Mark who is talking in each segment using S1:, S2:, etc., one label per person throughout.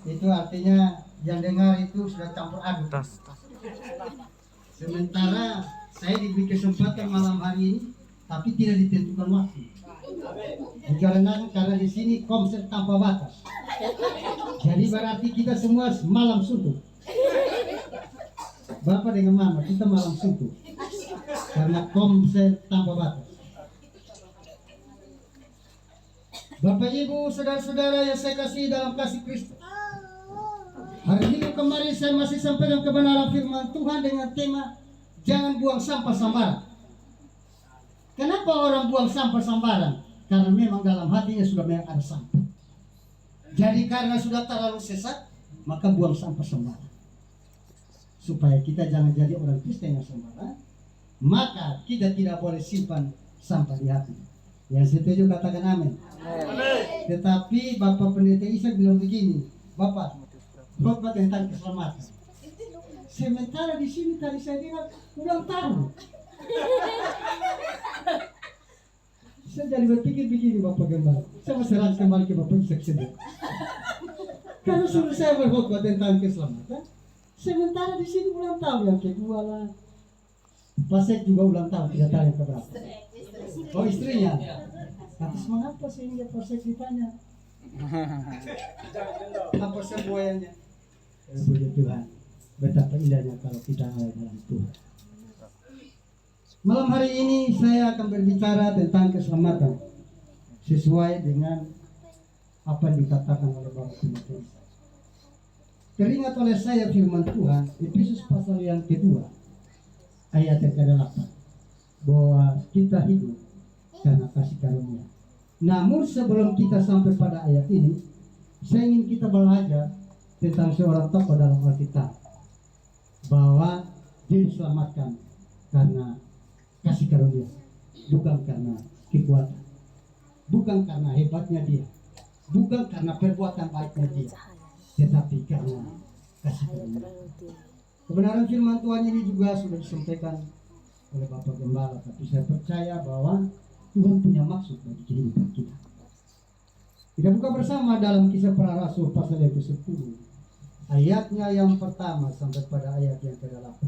S1: Itu artinya yang dengar itu sudah campur aduk. Sementara saya diberi kesempatan malam hari ini, tapi tidak ditentukan waktu. Karena di sini konser tanpa batas. Jadi berarti kita semua malam suntuk. Bapak dengan Mama kita malam suntuk. Karena konser tanpa batas. Bapak Ibu, saudara-saudara yang saya kasih dalam kasih Kristus. Hari Minggu kemarin saya masih sampaikan kebenaran firman Tuhan dengan tema jangan buang sampah sembarangan. Kenapa orang buang sampah sembarangan? Karena memang dalam hatinya sudah ada sampah. Jadi karena sudah terlalu sesat, maka buang sampah sembarangan. Supaya kita jangan jadi orang Kristen yang sembarangan, maka kita tidak boleh simpan sampah di hati. Yang setuju katakan amin. Tetapi Bapak Pendeta Ishak bilang begini, Bapak, khotbah tentang keselamatan. Sementara di sini tadi saya dengar ulang tahun. Saya jadi berpikir begini Bapak Gembala. Saya masih serang kembali ke Bapak Ishak sendiri. Kalau suruh saya berkhotbah tentang keselamatan, sementara di sini ulang tahun yang kedua lah. Pasek juga ulang tahun, tidak tahu yang keberapa. Oh istrinya. Atas mengapa sehingga Pasek ditanya? Apa semuanya? Puji Tuhan. Betapa indahnya kalau kita ada dalam Tuhan. Malam hari ini saya akan berbicara tentang keselamatan sesuai dengan apa yang dikatakan oleh Bapak Pendeta. Teringat oleh saya firman Tuhan Efesus pasal yang kedua ayat yang ke-8 bahwa kita hidup karena kasih karunia. Namun sebelum kita sampai pada ayat ini, saya ingin kita belajar tentang seorang tokoh dalam Alkitab bahwa dia diselamatkan karena kasih karunia, bukan karena kekuatan, bukan karena hebatnya dia, bukan karena perbuatan baiknya dia, tetapi karena kasih karunia. Kebenaran firman Tuhan ini juga sudah disampaikan oleh Bapak Gembala, tapi saya percaya bahwa Tuhan punya maksud bagi kehidupan kita. Kita buka bersama dalam Kisah Para Rasul pasal yang ke-10, ayatnya yang pertama sampai pada ayat yang ke-8.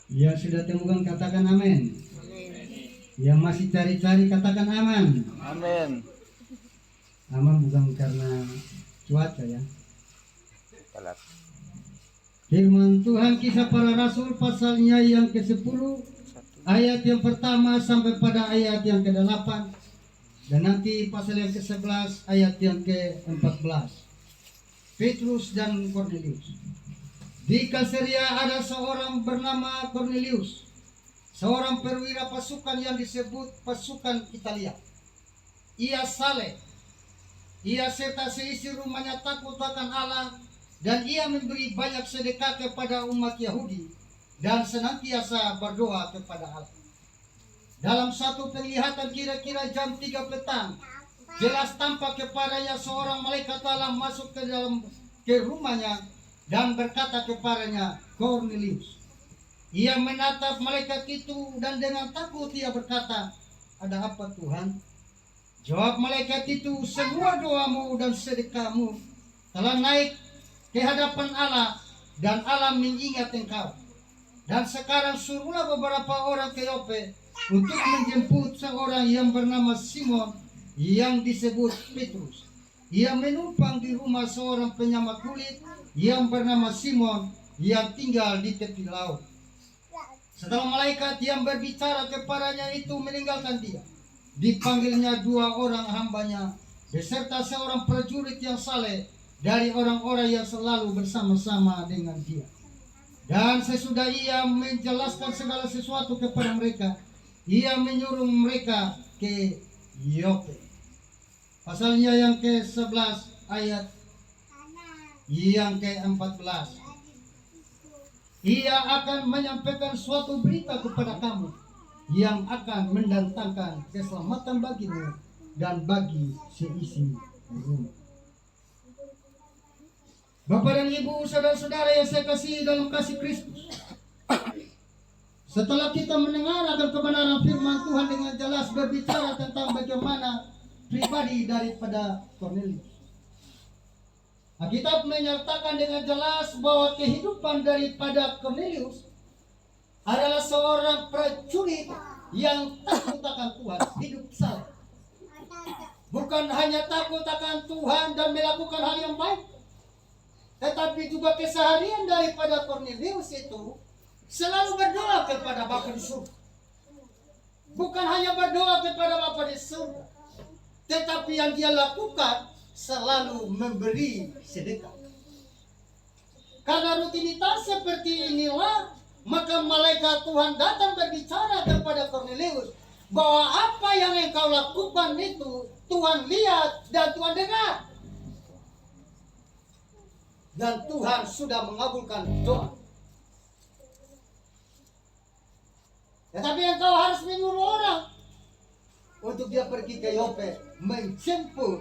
S1: Yang sudah temukan katakan amin. Yang masih cari-cari katakan aman.
S2: Amin.
S1: Aman bukan karena cuaca ya. Firman Tuhan Kisah Para Rasul pasalnya yang ke-10 ayat yang pertama sampai pada ayat yang ke-8 dan nanti pasal yang ke-11 ayat yang ke-14. Petrus dan Cornelius. Di Kaisarea ada seorang bernama Cornelius, seorang perwira pasukan yang disebut pasukan Italia. Ia saleh, ia serta seisi rumahnya takut akan Allah, dan ia memberi banyak sedekah kepada umat Yahudi dan senantiasa berdoa kepada Allah. Dalam satu penglihatan kira-kira jam 3 petang, jelas tampak kepadanya seorang malaikat Allah masuk ke rumahnya dan berkata kepadanya, Cornelius. Ia menatap malaikat itu dan dengan takut ia berkata, ada apa Tuhan? Jawab malaikat itu, semua doamu dan sedekahmu telah naik ke hadapan Allah dan Allah mengingat engkau. Dan sekarang suruhlah beberapa orang ke Yope untuk menjemput seorang yang bernama Simon yang disebut Petrus. Ia menumpang di rumah seorang penyamak kulit yang bernama Simon yang tinggal di tepi laut. Setelah malaikat yang berbicara kepadanya itu meninggalkan dia, dipanggilnya 2 orang hambanya beserta seorang prajurit yang saleh dari orang-orang yang selalu bersama-sama dengan dia. Dan sesudah ia menjelaskan segala sesuatu kepada mereka, ia menyuruh mereka ke Yope. Pasalnya yang ke-11 ayat yang ke-14. Ia akan menyampaikan suatu berita kepada kamu yang akan mendatangkan keselamatan bagimu dan bagi seisi rumah. Bapak dan Ibu, saudara-saudara yang saya kasihi dalam kasih Kristus, setelah kita mendengar akan kebenaran firman Tuhan dengan jelas berbicara tentang bagaimana pribadi daripada Kornelius, Alkitab menyatakan dengan jelas bahwa kehidupan daripada Kornelius adalah seorang prajurit yang takut akan Tuhan, hidup saleh. Bukan hanya takut akan Tuhan dan melakukan hal yang baik, tetapi juga keseharian daripada Kornelius itu selalu berdoa kepada Bapa di surga. Bukan hanya berdoa kepada Bapa di surga, tetapi yang dia lakukan selalu memberi sedekah. Karena rutinitas seperti inilah, maka malaikat Tuhan datang berbicara kepada Kornelius bahwa apa yang engkau lakukan itu Tuhan lihat dan Tuhan dengar. Dan Tuhan sudah mengabulkan doa. Tetapi engkau harus menyuruh orang untuk dia pergi ke Yope menjemput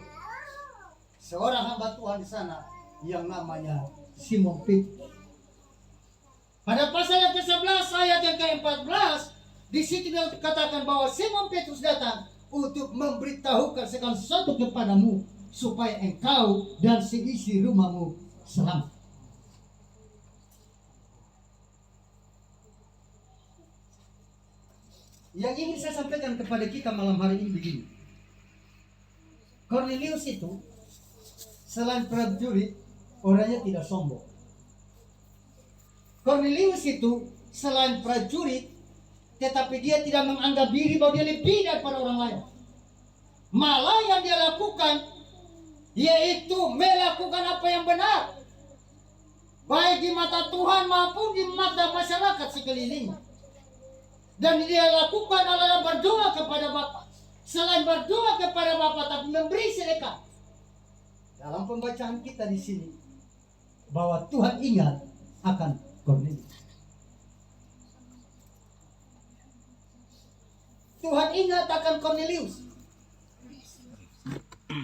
S1: seorang hamba Tuhan di sana yang namanya Simon Petrus. Pada pasal yang ke-11 ayat yang ke-14, di situ dikatakan bahwa Simon Petrus datang untuk memberitahukan segala sesuatu kepadamu supaya engkau dan seisi rumahmu selamat. Yang ingin saya sampaikan kepada kita malam hari ini begini. Kornelius itu selain prajurit, orangnya tidak sombong. Kornelius itu selain prajurit, tetapi dia tidak menganggap diri bahwa dia lebih daripada orang lain. Malah yang dia lakukan yaitu melakukan apa yang benar, baik di mata Tuhan maupun di mata masyarakat sekelilingnya. Dan dia lakukan adalah berdoa kepada Bapa. Selain berdoa kepada Bapa, tapi memberi sedekah. Dalam pembacaan kita di sini, bahwa Tuhan ingat akan Kornelius. Tuhan ingat akan Kornelius.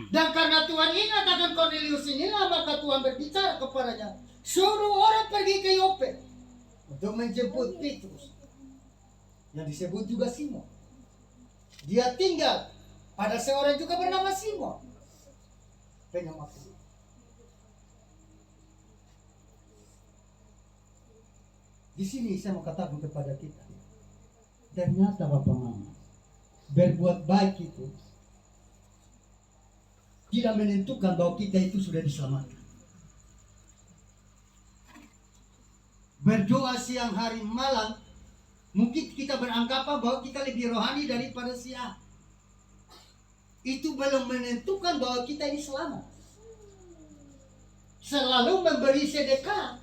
S1: Dan karena Tuhan ingat akan Kornelius inilah, maka Tuhan berbicara kepadanya, suruh orang pergi ke Yope untuk menjemput Petrus, yang disebut juga Simon. Dia tinggal pada seorang juga bernama Simon, penyamak. Di sini saya mau katakan kepada kita, ternyata Bapak Mama, berbuat baik itu tidak menentukan bahwa kita itu sudah diselamatkan. Berdoa siang hari malam, mungkin kita beranggapan bahwa kita lebih rohani daripada si A. Itu belum menentukan bahwa kita ini selamat. Selalu memberi sedekah,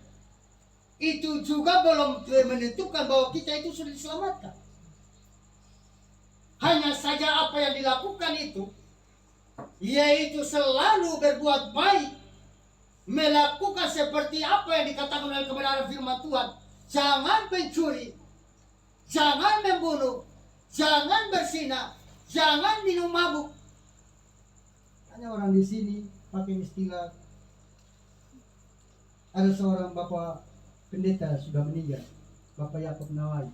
S1: itu juga belum menentukan bahwa kita itu sudah diselamatkan. Hanya saja apa yang dilakukan itu, yaitu selalu berbuat baik, melakukan seperti apa yang dikatakan oleh kebenaran firman Tuhan. Jangan mencuri, jangan membunuh, jangan berzinah, jangan minum mabuk. Hanya orang di sini pakai istilah, ada seorang bapak pendeta sudah meninggal, Bapak Yakub Nawai.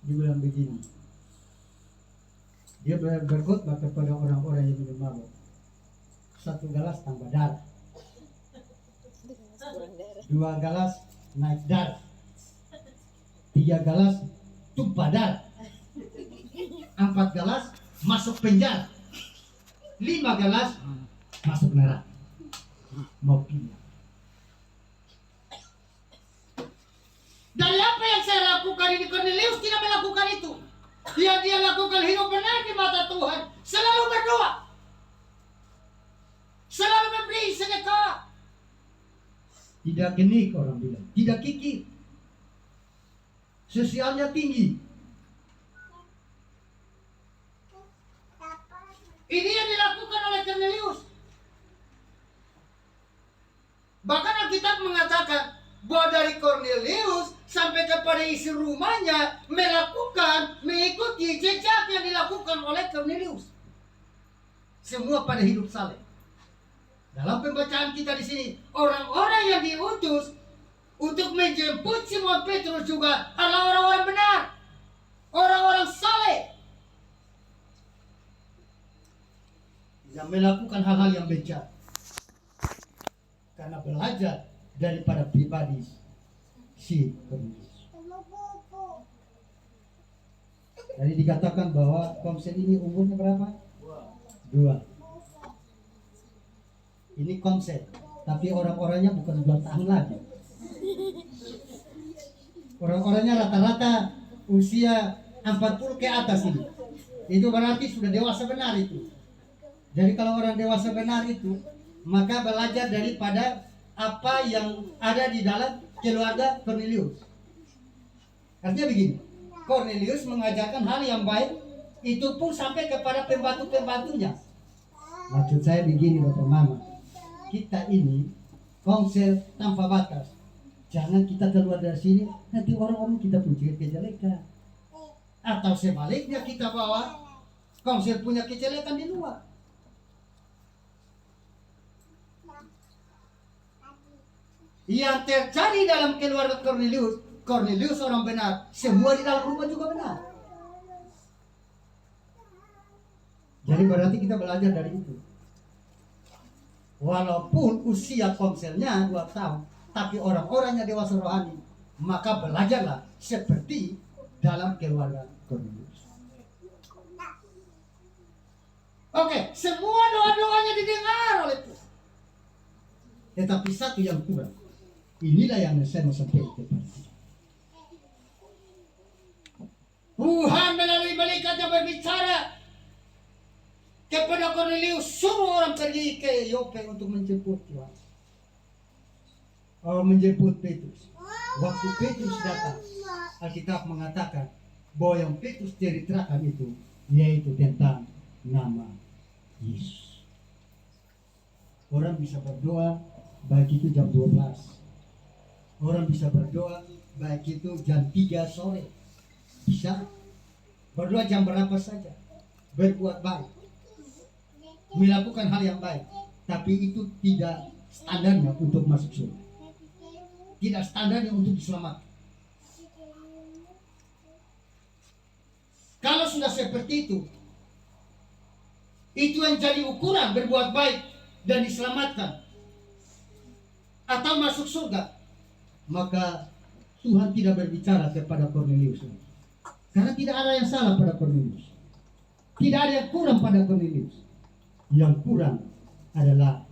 S1: Dia bilang begini, dia berkhotbah kepada orang-orang yang minum mabuk, 1 gelas tambah darah, 2 gelas naik darah, 3 gelas tumpah darah, 4 gelas masuk penjara, 5 gelas masuk neraka. Mau pilih. Dari apa yang saya lakukan ini, Kornelius tidak melakukan itu. Dia lakukan hidup benar di mata Tuhan, selalu berdoa, selalu memberi sedekah. Tidak genik orang bilang, tidak kikir, sosialnya tinggi. Ini yang dilakukan oleh Kornelius. Bahkan Alkitab mengatakan bahwa dari Kornelius sampai kepada isi rumahnya mengikuti jejak yang dilakukan oleh Kornelius. Semua pada hidup saleh. Dalam pembacaan kita di sini, orang-orang yang diutus untuk menjemput Simon Petrus juga adalah orang-orang benar, orang-orang saleh yang melakukan hal-hal yang bijak karena belajar daripada pribadi si Kornelius. Jadi dikatakan bahwa Komsel ini umurnya berapa? 2. Ini Komsel, tapi orang-orangnya bukan 2 tahun lagi. Orang-orangnya rata-rata usia 40 ke atas ini. Itu berarti sudah dewasa benar itu. Jadi kalau orang dewasa benar itu, maka belajar daripada apa yang ada di dalam keluarga Kornelius. Artinya begini, Kornelius mengajarkan hal yang baik, itu pun sampai kepada pembantu-pembantunya. Maksud saya begini Bapak Mama, kita ini Komsel tanpa batas. Jangan kita keluar dari sini, nanti orang-orang kita punya kejelekan. Atau sebaliknya kita bawa Komsel punya kejelekan di luar. Yang terjadi dalam keluarga Kornelius orang benar, semua di dalam rumah juga benar. Jadi berarti kita belajar dari itu. Walaupun usia Komselnya 2 tahun, tapi orang-orangnya dewasa rohani, maka belajarlah seperti dalam keluarga Kornelius. Oke, semua doa-doanya didengar oleh Tuhan. Tetapi satu yang kurang. Inilah yang saya mau sampaikan kepada kita. Tuhan melalui malaikatnya berbicara kepada Kornelius, suruh orang pergi ke Yope untuk menjemput Tuhan. Menjemput Petrus. Waktu Petrus datang, Alkitab mengatakan bahwa yang Petrus ceritakan itu yaitu tentang nama Yesus. Orang bisa berdoa baik itu jam 12. Orang bisa berdoa baik itu jam 3 sore. Bisa berdoa jam berapa saja. Berbuat baik, melakukan hal yang baik, tapi itu tidak standarnya untuk masuk surga. Tidak standarnya untuk diselamatkan. Kalau sudah seperti itu yang jadi ukuran berbuat baik dan diselamatkan atau masuk surga, maka Tuhan tidak berbicara kepada Kornelius. Karena tidak ada yang salah pada Kornelius. Tidak ada yang kurang pada Kornelius. Yang kurang adalah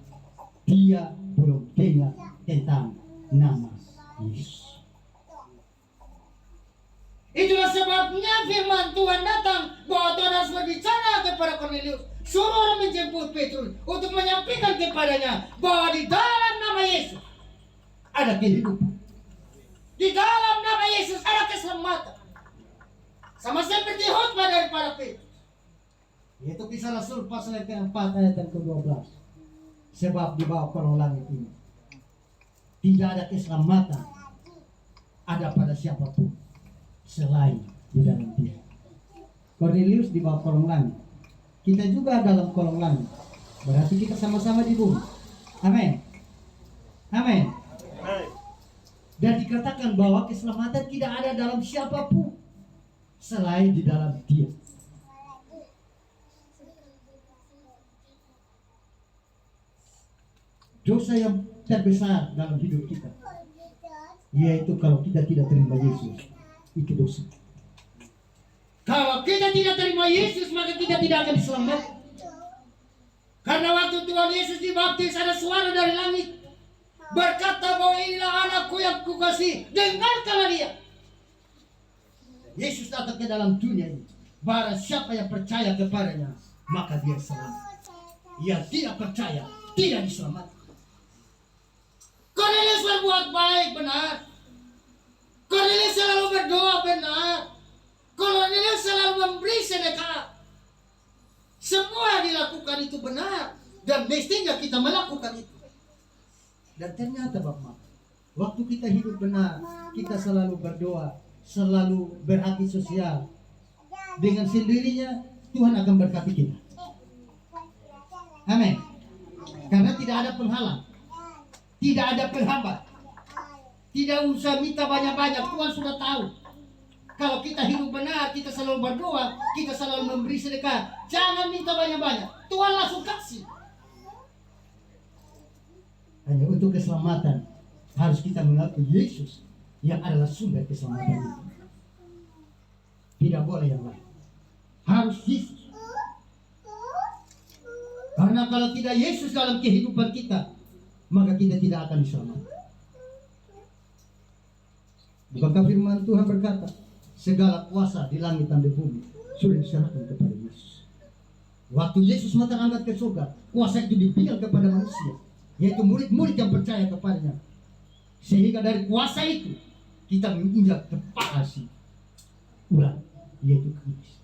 S1: dia belum dengar tentang nama Yesus. Itulah sebabnya firman Tuhan datang bahwa Tuhan harus berbicara kepada Kornelius, suruh orang menjemput Petrus untuk menyampaikan kepadanya bahwa di dalam nama Yesus ada kehidupan. Di dalam nama Yesus ada keselamatan. Sama seperti khotbah daripada Petrus. Yaitu Kisah Rasul pasal yang ke-4 ayat yang ke-12. Sebab di bawah kolong langit ini tidak ada keselamatan ada pada siapapun selain di dalam Dia. Kornelius di bawah kolong langit. Kita juga dalam kolong langit. Berarti kita sama-sama di bumi. Amin. Amin. Dan dikatakan bahwa keselamatan tidak ada dalam siapapun selain di dalam Dia. Dosa yang terbesar dalam hidup kita, yaitu kalau kita tidak terima Yesus, itu dosa. Kalau kita tidak terima Yesus, maka kita tidak akan diselamatkan. Karena waktu Tuhan Yesus dibaptis, ada suara dari langit berkata bahwa inilah anakku yang kukasihi, dengarkanlah dia. Yesus datang ke dalam dunia ini. Barang siapa yang percaya kepadanya, maka dia selamat. Yang tidak percaya, tidak diselamatkan. Kornelius berbuat baik, benar. Kornelius selalu berdoa, benar. Kornelius selalu memberi sedekah. Semua yang dilakukan itu benar. Dan mestinya kita melakukan itu. Dan ternyata Bapak, Waktu kita hidup benar, kita selalu berdoa, selalu berhati sosial. Dengan sendirinya Tuhan akan berkati kita. Amin. Karena tidak ada penghalang, tidak ada penghambat. Tidak usah minta banyak-banyak, Tuhan sudah tahu. Kalau kita hidup benar, kita selalu berdoa, kita selalu memberi sedekah. Jangan minta banyak-banyak, Tuhan langsung kasih. Hanya untuk keselamatan harus kita mengaku Yesus yang adalah sumber keselamatan itu. Tidak boleh yang lain, harus Yesus. Karena kalau tidak Yesus dalam kehidupan kita, maka kita tidak akan diselamatkan. Bukankah firman Tuhan berkata, segala kuasa di langit dan di bumi sudah diserahkan kepada Yesus. Waktu Yesus angkat ke surga, kuasa itu diberikan kepada manusia, yaitu murid-murid yang percaya kepadanya. Sehingga dari kuasa itu kita menginjak kepala si ular, yaitu iblis.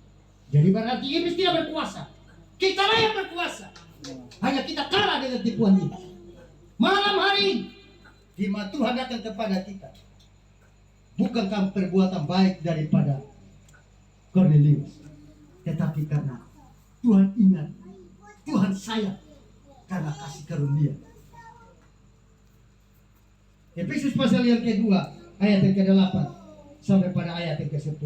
S1: Jadi berarti iblis tidak berkuasa, kita lah yang berkuasa. Hanya kita kalah dengan tipuan iblis. Malam hari ini, di mana Tuhan datang kepada kita, bukankah perbuatan baik daripada Kornelius, tetapi karena Tuhan ingat, Tuhan sayang, karena kasih karunia. Efesus pasal yang kedua, ayat yang ke-8 sampai pada ayat yang ke-10.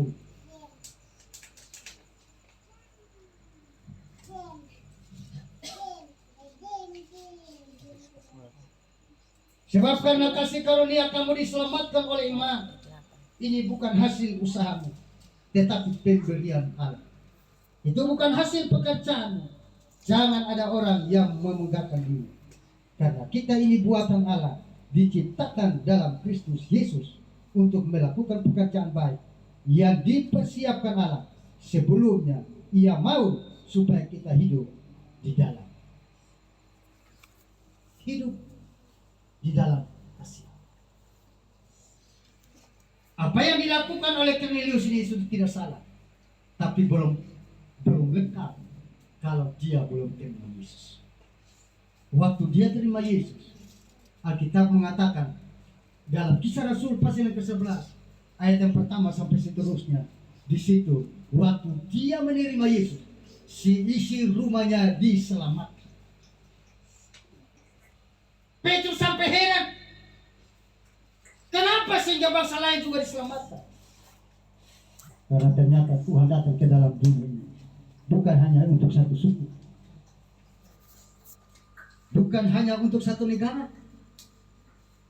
S1: Sebab karena kasih karunia kamu diselamatkan oleh iman. Ini bukan hasil usahamu, tetapi pemberian Allah. Itu bukan hasil pekerjaanmu. Jangan ada orang yang memegahkan diri. Karena kita ini buatan Allah, diciptakan dalam Kristus Yesus untuk melakukan pekerjaan baik yang dipersiapkan Allah sebelumnya Ia mau supaya kita hidup di dalam kasih. Apa yang dilakukan oleh Kornelius ini sudah tidak salah, tapi belum lengkap kalau dia belum terima Yesus. Waktu dia terima Yesus, Alkitab mengatakan dalam Kisah Rasul pasal yang ke-11 ayat yang pertama sampai seterusnya, di situ waktu dia menerima Yesus, si isi rumahnya diselamatkan. Petrus sampai heran, kenapa sehingga bangsa lain juga diselamatkan? Karena ternyata Tuhan datang ke dalam dunia ini bukan hanya untuk satu suku, bukan hanya untuk satu negara,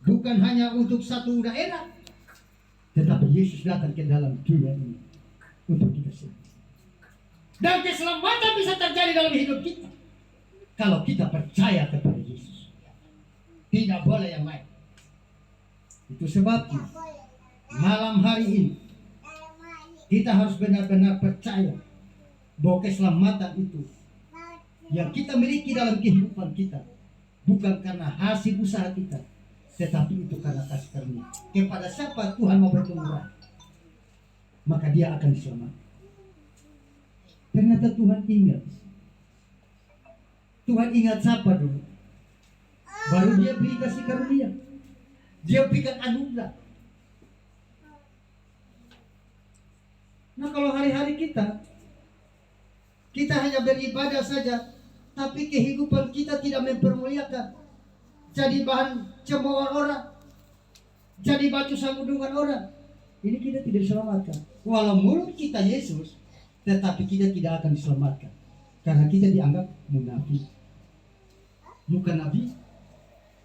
S1: bukan hanya untuk satu daerah, tetapi Yesus datang ke dalam dunia ini untuk kita semua. Dan keselamatan bisa terjadi dalam hidup kita kalau kita percaya kepada Yesus. Tidak boleh yang lain. Itu sebabnya malam hari ini kita harus benar-benar percaya bahwa keselamatan itu yang kita miliki dalam kehidupan kita bukan karena hasil usaha kita, tetapi itu karena kasih karunia. Kepada siapa Tuhan mau berkenan, maka dia akan diselamatkan. Ternyata Tuhan ingat. Tuhan ingat siapa dulu? Baru dia beri kasih karunia, dia berikan anugerah. Nah, kalau hari-hari kita hanya beribadah saja, tapi kehidupan kita tidak mempermuliakan, jadi bahan cemoohan orang, jadi batu sambungan orang, ini kita tidak diselamatkan. Walau mulut kita Yesus, tetapi kita tidak akan diselamatkan, karena kita dianggap munafik. Bukan nabi,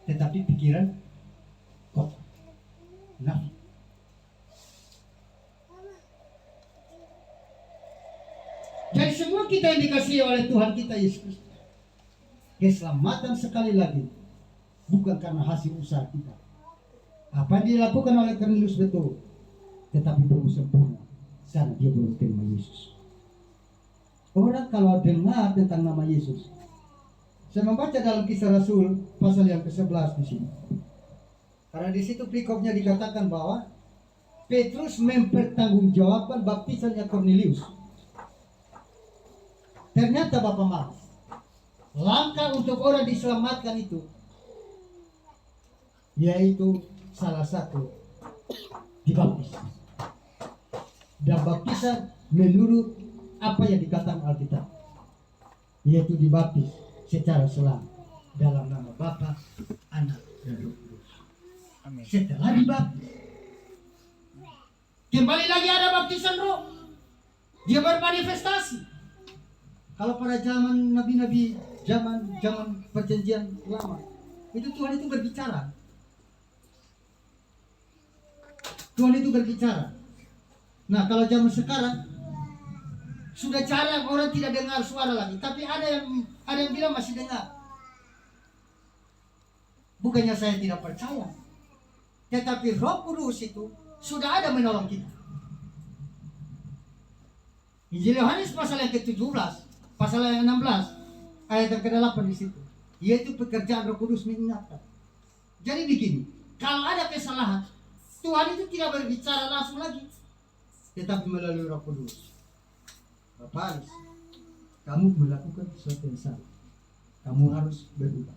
S1: tetapi pikiran kotor, nafsu. Jadi semua kita yang dikasihi oleh Tuhan kita Yesus Kristus, keselamatan sekali lagi bukan karena hasil usaha kita. Apa yang dilakukan oleh Kornelius betul, tetapi belum sempurna karena dia belum terima Yesus. Orang kalau dengar tentang nama Yesus, saya membaca dalam Kisah Rasul pasal yang ke-11 di sini. Karena di situ perikopnya dikatakan bahwa Petrus mempertanggungjawabkan baptisannya Kornelius. Ternyata Bapak Mas, langkah untuk orang diselamatkan itu yaitu salah satu dibaptis. Dan baptisan menurut apa yang dikatakan Alkitab, yaitu dibaptis secara selang dalam nama Bapa, Anak, dan Roh Kudus.
S2: Amin.
S1: Setelah dibaptis, kembali lagi ada baptisan roh. Dia bermanifestasi. Kalau pada zaman nabi-nabi, zaman perjanjian lama, itu Tuhan itu berbicara. Tuhan itu berbicara. Nah, kalau zaman sekarang sudah jarang orang tidak dengar suara lagi, tapi ada yang bilang masih dengar. Bukannya saya tidak percaya, tetapi Roh Kudus itu sudah ada menolong kita. Injil Yohanes pasal yang ke-17, pasal yang 16, ayat yang ke-8 di situ, yaitu pekerjaan Roh Kudus mengingatkan. Jadi begini, kalau ada kesalahan, Tuhan itu tidak berbicara langsung lagi, tetapi melalui Roh Kudus. Bapak Aris, kamu melakukan sesuatu yang salah, kamu harus berubah.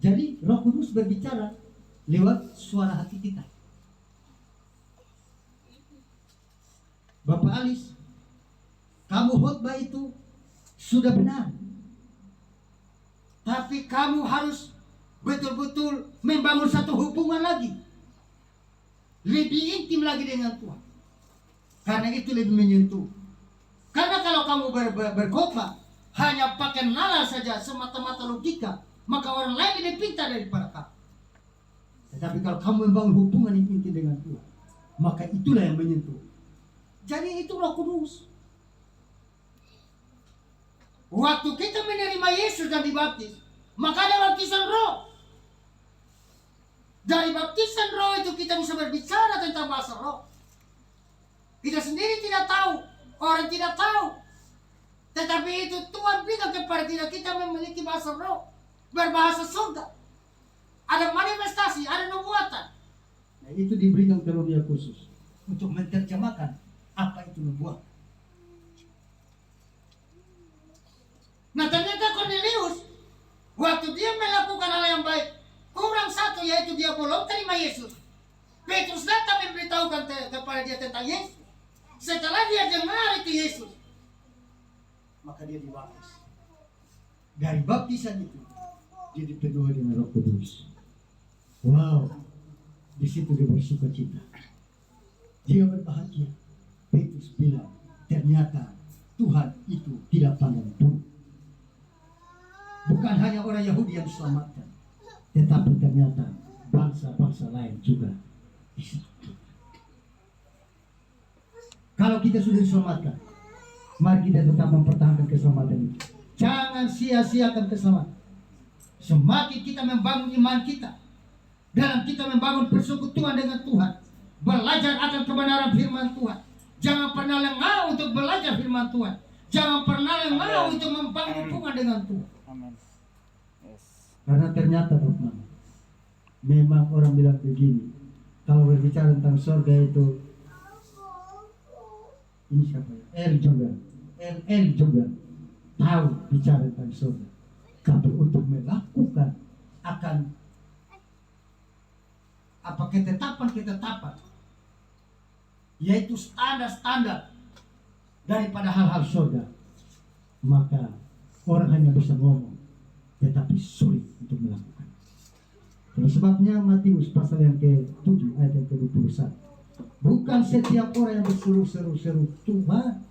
S1: Jadi Roh Kudus berbicara lewat suara hati kita. Bapak Alis, kamu khotbah itu sudah benar, tapi kamu harus betul-betul membangun satu hubungan lagi, lebih intim lagi dengan Tuhan. Karena itu lebih menyentuh. Karena kalau kamu berkhotbah hanya pakai nalar saja, semata-mata logika, maka orang lain lebih pintar daripada kamu. Tetapi kalau kamu membangun hubungan yang intim dengan Tuhan, maka itulah yang menyentuh. Jadi itu Roh Kudus. Waktu kita menerima Yesus dan dibaptis, maka ada baptisan roh. Dari baptisan roh itu kita bisa berbicara tentang bahasa roh. Kita sendiri tidak tahu, orang tidak tahu. Tetapi itu Tuhan berikan kepada kita memiliki bahasa roh, berbahasa surga. Ada manifestasi, ada nubuatan. Nah, itu diberikan karunia khusus untuk menerjemahkan apa itu nubuatan. Nah, ternyata Cornelius waktu dia melakukan hal yang baik, kurang satu, yaitu dia belum terima Yesus. Petrus datang memberitahukan kepada dia tentang Yesus. Setelah dia dengar itu Yesus, maka dia dibaptis. Dari baptisan itu dia dipenuhi dengan Roh Kudus. Wow, di situ dia bersuka cita. Dia berbahagia. Petrus bilang, ternyata Tuhan itu tidak pandang bulu. Bukan hanya orang Yahudi yang diselamatkan, tetapi ternyata bangsa-bangsa lain juga diselamatkan. Kalau kita sudah diselamatkan, mari kita tetap mempertahankan keselamatan itu. Jangan sia-siakan keselamatan. Semakin kita membangun iman kita, dalam kita membangun persekutuan dengan Tuhan, belajar akan kebenaran firman Tuhan. Jangan pernah lengah untuk belajar firman Tuhan. Jangan pernah lengah untuk membangun hubungan dengan Tuhan.
S2: Amin. Yes.
S1: Karena ternyata teman, memang orang bilang begini, kalau berbicara tentang surga itu, ini siapa ya? El juga tahu bicara tentang surga. Tapi untuk melakukan akan apa ketetapan, yaitu standar-standar daripada hal-hal surga, maka orang hanya bisa ngomong, tetapi sulit untuk melakukan. Terus sebabnya Matius pasal yang ke-7 ayat yang ke-21. Bukan setiap orang yang berseru-seru Tuhan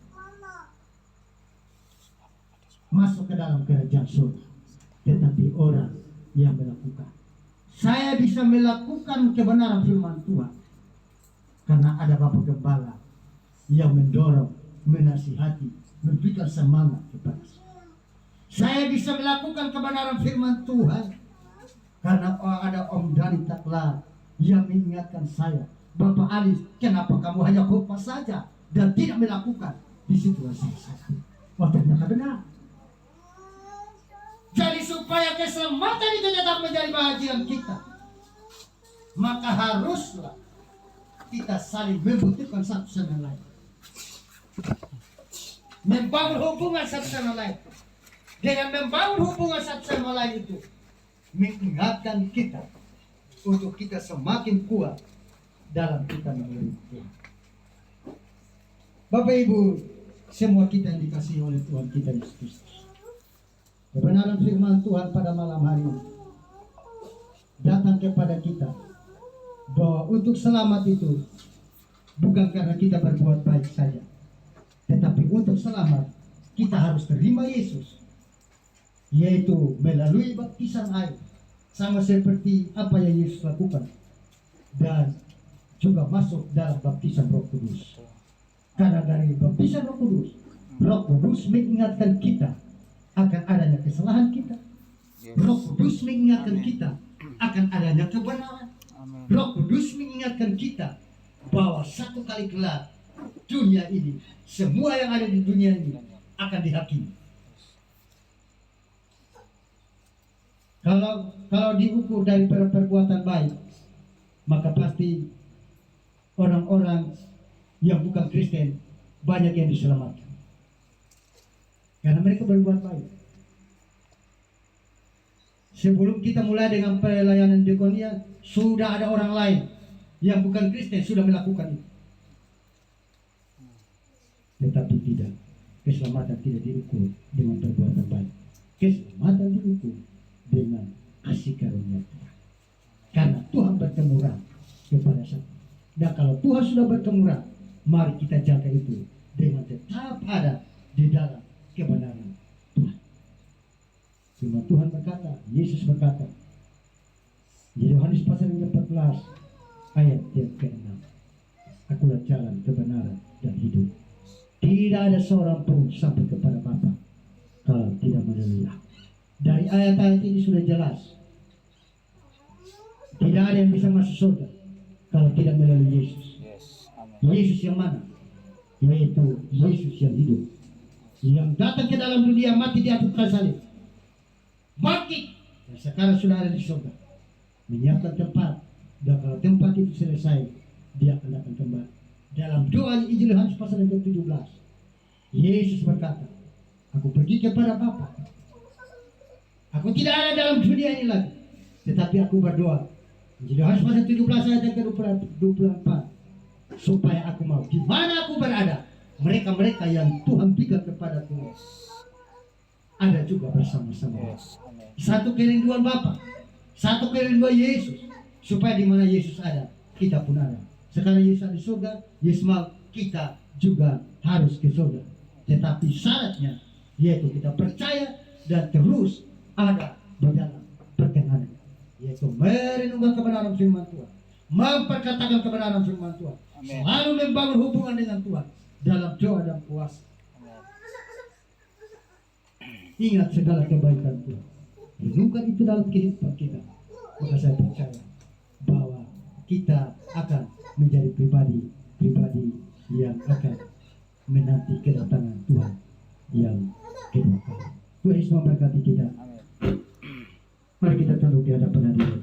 S1: masuk ke dalam kerajaan surga, tetapi orang yang melakukan. Saya bisa melakukan kebenaran firman Tuhan karena ada Bapak Gembala yang mendorong, menasihati, memberikan semangat kepada saya. Saya bisa melakukan kebenaran firman Tuhan karena ada Om Dani Takla yang mengingatkan saya, Bapak Alis, kenapa kamu hanya khotbah saja dan tidak melakukan? Di situlah saya sadar, wah ternyata benar. Jadi supaya keselamatan itu tetap menjadi bahagian kita, maka haruslah kita saling membutuhkan satu sama lain, membangun hubungan satu sama lain. Dengan membangun hubungan satu sama lain itu mengingatkan kita untuk kita semakin kuat dalam kita melayani Tuhan. Bapak Ibu, semua kita yang dikasihi oleh Tuhan kita Yesus Kristus. Kebenaran firman Tuhan pada malam hari ini datang kepada kita bahwa untuk selamat itu bukan karena kita berbuat baik saja, tetapi untuk selamat kita harus terima Yesus, yaitu melalui baptisan air, sama seperti apa yang Yesus lakukan, dan juga masuk dalam baptisan Roh Kudus. Karena dari baptisan Roh Kudus mengingatkan kita akan adanya kesalahan kita. Roh Kudus mengingatkan kita akan adanya kebenaran. Roh Kudus mengingatkan kita bahwa satu kali kelak dunia ini, semua yang ada di dunia ini akan dihakimi. Kalau diukur dari perbuatan baik, maka pasti orang-orang yang bukan Kristen banyak yang diselamatkan karena mereka berbuat baik. Sebelum kita mulai dengan pelayanan diakonia, sudah ada orang lain yang bukan Kristen sudah melakukan itu. Tetapi tidak, keselamatan tidak diukur dengan perbuatan baik. Keselamatan diukur dengan kasih karunia Tuhan. Karena Tuhan berkemurahan kepada saya. Dan kalau Tuhan sudah berkemurahan, mari kita jaga itu dengan tetap ada di dalam kebenaran Tuhan. Firman Tuhan berkata, Yesus berkata di Yohanes pasal 14 ayat yang ke-6, akulah jalan, kebenaran, dan hidup. Tidak ada seorang pun sampai kepada Bapa kalau tidak melalui aku. Dari ayat-ayat ini sudah jelas, tidak ada yang bisa masuk surga kalau tidak melalui Yesus. Yesus yang mana? Yaitu Yesus yang hidup, yang datang ke dalam dunia, mati di atas kayu salib, bangkit, dan sekarang sudah ada di surga, menyiapkan tempat. Dan kalau tempat itu selesai, dia akan datang kembali. Dalam doa Injil Yohanes pasal 17, Yesus berkata, aku pergi kepada Bapa. Aku tidak ada dalam dunia ini lagi, tetapi aku berdoa. Injil Yohanes pasal 17 ayat yang ke-24, supaya aku mau di mana aku berada, mereka-mereka yang Tuhan berikan kepada Tuhan ada juga bersama-sama. Satu kerinduan Bapa, satu kerinduan Yesus, supaya di mana Yesus ada, kita pun ada. Sekarang Yesus ada di surga, Yesus mau kita juga harus ke surga. Tetapi syaratnya yaitu kita percaya dan terus ada di dalam perkenanan, yaitu merenungkan kebenaran firman Tuhan, memperkatakan kebenaran firman Tuhan, selalu membangun hubungan dengan Tuhan dalam doa dan puasa. Ingat segala kebaikan Tuhan, renungkan itu dalam kehidupan kita. Maka saya percaya bahwa kita akan menjadi pribadi yang akan menanti kedatangan Tuhan yang kedua kali. Tuhan Yesus memberkati kita. Mari kita tunduk di hadapan Hadirat.